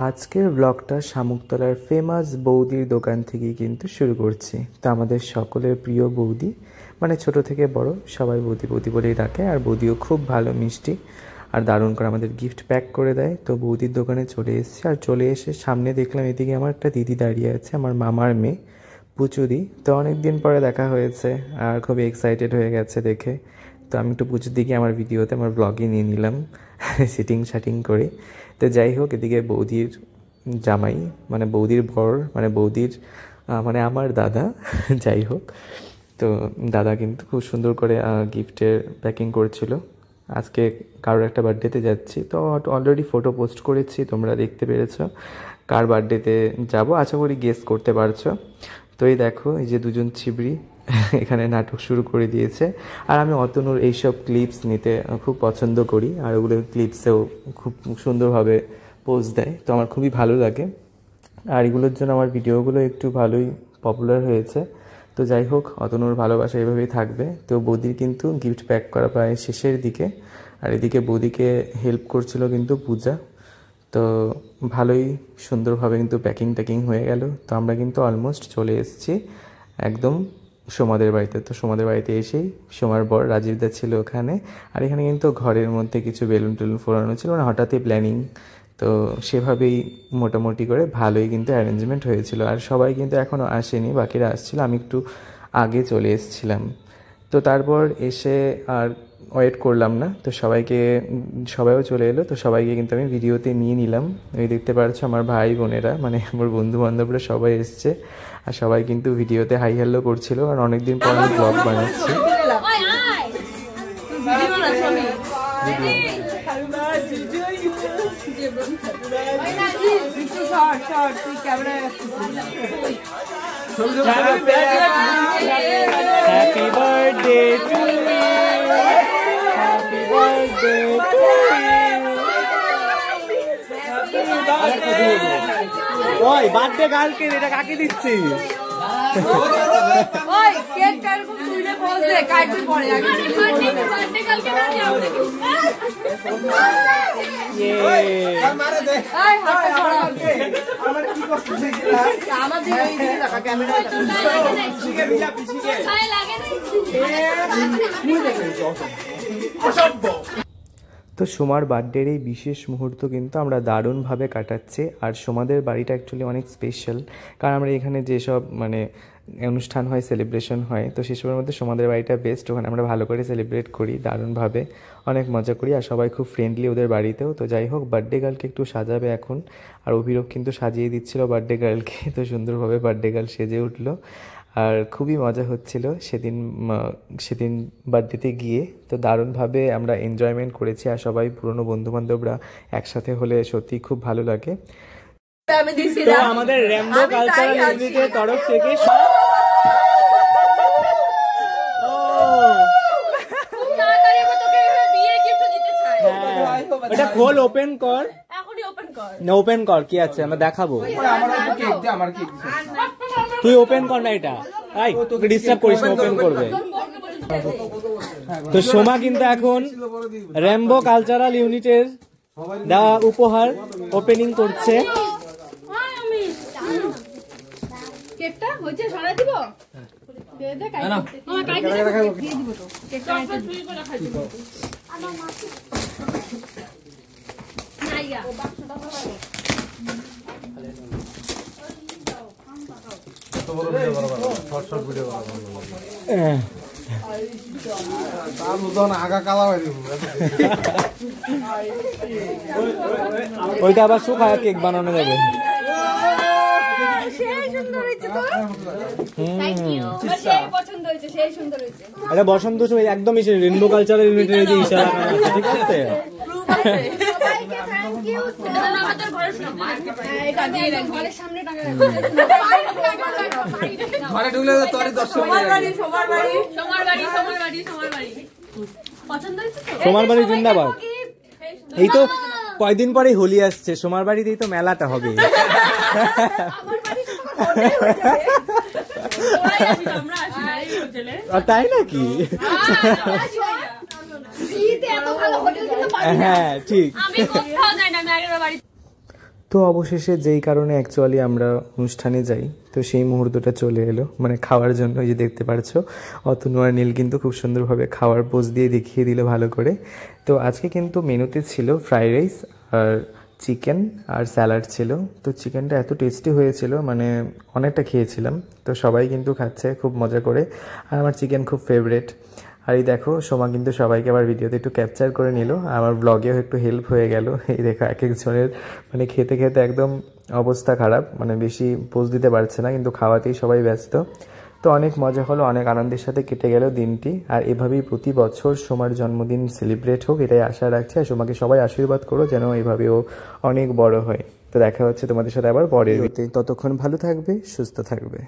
আজকের ব্লগটা শামুকতলার ফেমাস বৌদির দোকান থেকে কিন্তু শুরু করছি। তো আমাদের সকলের প্রিয় বৌদি, মানে ছোট থেকে বড় সবাই বৌদি বৌদি বলেই ডাকে। আর বৌদিও খুব ভালো মিষ্টি আর দারুণ করে আমাদের গিফট প্যাক করে দেয়। তো বৌদির দোকানে চলে এসেছি, আর চলে এসে সামনে দেখলাম এদিকে আমার একটা দিদি দাঁড়িয়ে আছে, আমার মামার মেয়ে পুচুদি। তো অনেক দিন পরে দেখা হয়েছে আর খুবই এক্সাইটেড হয়ে গেছে দেখে। তো আমি একটু পুচুদিকে আমার ভিডিওতে আমার ব্লগে নিয়ে নিলাম সিটিং শাটিং করে। তো যাই হোক, এদিকে বৌদির জামাই মানে বৌদির বর মানে বৌদির মানে আমার দাদা যাই হোক, তো দাদা কিন্তু খুব সুন্দর করে গিফটের প্যাকিং করছিল। আজকে কারোর একটা বার্থডেতে যাচ্ছি, তো অলরেডি ফটো পোস্ট করেছি, তোমরা দেখতে পেরেছো কার বার্থডেতে যাব, আশা করি গেস করতে পারছো। তো এই দেখো, এই যে দুজন ছিবড়ি এখানে নাটক শুরু করে দিয়েছে। আর আমি অতনুর এইসব ক্লিপস নিতে খুব পছন্দ করি, আর ওগুলো ক্লিপসেও খুব সুন্দরভাবে পোজ দেয়, তো আমার খুবই ভালো লাগে। আর এগুলোর জন্য আমার ভিডিওগুলো একটু ভালোই পপুলার হয়েছে। তো যাই হোক, অতনুর ভালোবাসা এভাবেই থাকবে। তো বৌদির কিন্তু গিফট প্যাক করা প্রায় শেষের দিকে, আর এদিকে বৌদিকে হেল্প করছিল কিন্তু পূজা। তো ভালোই সুন্দরভাবে কিন্তু প্যাকিং ট্যাকিং হয়ে গেল। তো আমরা কিন্তু অলমোস্ট চলে এসেছি একদম সোমাদের বাড়িতে। তো সোমাদের বাড়িতে এসেই সোমার বর রাজীবদা ছিল ওখানে, আর এখানে কিন্তু ঘরের মধ্যে কিছু বেলুন টেলুন ফোরানো ছিল, মানে হঠাৎই প্ল্যানিং। তো সেভাবেই মোটামুটি করে ভালোই কিন্তু অ্যারেঞ্জমেন্ট হয়েছিল। আর সবাই কিন্তু এখনও আসেনি, বাকিরা আসছিল, আমি একটু আগে চলে এসেছিলাম। তো তারপর এসে আর ওয়েট করলাম না, তো সবাইও চলে এলো। তো সবাইকে কিন্তু আমি ভিডিওতে নিয়ে নিলাম। ওই দেখতে পাচ্ছ আমার ভাই বোনেরা মানে আমার বন্ধু বান্ধবরা সবাই এসছে, আর সবাই কিন্তু ভিডিওতে হাই হ্যালো করছিল। আর অনেকদিন পর আমি ব্লগ বানাচ্ছি। Happy birthday to you. Happy birthday to you. ওই বার্থডে গার্লকে এটা কাকে দিচ্ছিস? ওই কেক কাটবো তুইলে বলছে কাটবি পরে আগে বার্থডে কালকে না দিও মারে দে এই হাতে ছড়া আমার কি করছিস আমাদের এই দিকে টাকা ক্যামেরা পিছিয়ে বিলা পিছিয়ে খায় লাগে না অসভ্য। তো সোমার বার্থডের এই বিশেষ মুহূর্ত কিন্তু আমরা দারুণভাবে কাটাচ্ছি। আর সোমাদের বাড়িটা অ্যাকচুয়ালি অনেক স্পেশাল, কারণ আমরা এখানে যেসব মানে অনুষ্ঠান হয়, সেলিব্রেশন হয়, তো সেসবের মধ্যে সোমাদের বাড়িটা বেস্ট। ওখানে আমরা ভালো করে সেলিব্রেট করি, দারুণভাবে অনেক মজা করি, আর সবাই খুব ফ্রেন্ডলি ওদের বাড়িতেও। তো যাই হোক, বার্থডে গার্লকে একটু সাজাবে এখন, আর অভিরূপ কিন্তু সাজিয়ে দিচ্ছিল বার্থডে গার্লকে। তো সুন্দরভাবে বার্থডে গার্ল সেজে উঠলো, আর খুবই মজা হচ্ছিল সেদিন বার্থডেতে গিয়ে। তো দারুণভাবে আমরা এনজয়মেন্ট করেছি, আর সবাই পুরনো বন্ধুবান্ধবরা একসাথে হলে সত্যি খুব ভালো লাগে। তো আমাদের র্যাম্বো কালচারাল ইউনিটের তরফ থেকে এটা খোল, ওপেন কর, ওপেন কর, কি আছে আমরা দেখাবো। তুই ওপেন কর না, এটা তোকে ডিস্টার্ব করিস না, ওপেন করবে। তো সোমা কিন্তু এখন র্যাম্বো কালচারাল ইউনিটের দেওয়া উপহার ওপেনিং করছে। কেকটা হইছে সরা দিব দে দে কাই না কাই দিয়ে দিব তো কেকটা তুই কোলা খাই দিব আমার মা নাইয়া ও বাক্সটা ভালো তো বড় ভিডিও করব, শর্ট ভিডিও করব। তার উদন আগা কালা হই দিব, ওইটা আবার শুকায় কেক বানানো যাবে। এটা বসন্ত একদমই রেনবো কালচারাল ইউনিটের এই যে ইশারা, ঠিক আছে? সোমার বাড়ি জিন্দাবাদ। এই তো কয়দিন পরে হোলি আসছে, সোমার বাড়িতেই তো মেলাটা হবে। তাই নাকি? হ্যাঁ ঠিক। তো অবশেষে যেই কারণে অ্যাকচুয়ালি আমরা অনুষ্ঠানে যাই, তো সেই মুহূর্তটা চলে এলো, মানে খাওয়ার জন্য। এই যে দেখতে পারছো অতনু আর নীল কিন্তু খুব সুন্দরভাবে খাওয়ার পোজ দিয়ে দেখিয়ে দিল ভালো করে। তো আজকে কিন্তু মেনুতে ছিল ফ্রাইড রাইস আর চিকেন আর স্যালাড ছিল। তো চিকেনটা এত টেস্টি হয়েছিল, মানে অনেকটা খেয়েছিলাম। তো সবাই কিন্তু খাচ্ছে খুব মজা করে, আর আমার চিকেন খুব ফেভারেট। আর এই দেখো সোমা কিন্তু সবাইকে আবার ভিডিওতে একটু ক্যাপচার করে নিল, আমার ব্লগেও একটু হেল্প হয়ে গেল। এই দেখো এক একজনের মানে খেতে খেতে একদম অবস্থা খারাপ, মানে বেশি পোজ দিতে পারছে না, কিন্তু খাওয়াতেই সবাই ব্যস্ত। তো অনেক মজা হলো, অনেক আনন্দের সাথে কেটে গেল দিনটি। আর এভাবেই প্রতি বছর সোমার জন্মদিন সেলিব্রেট হোক, এটাই আশা রাখছি। আর সোমাকে সবাই আশীর্বাদ করো যেন এইভাবেও অনেক বড় হয়। তো দেখা হচ্ছে তোমাদের সাথে আবার পরের ভিডিওতে। ততক্ষণ ভালো থাকবে, সুস্থ থাকবে।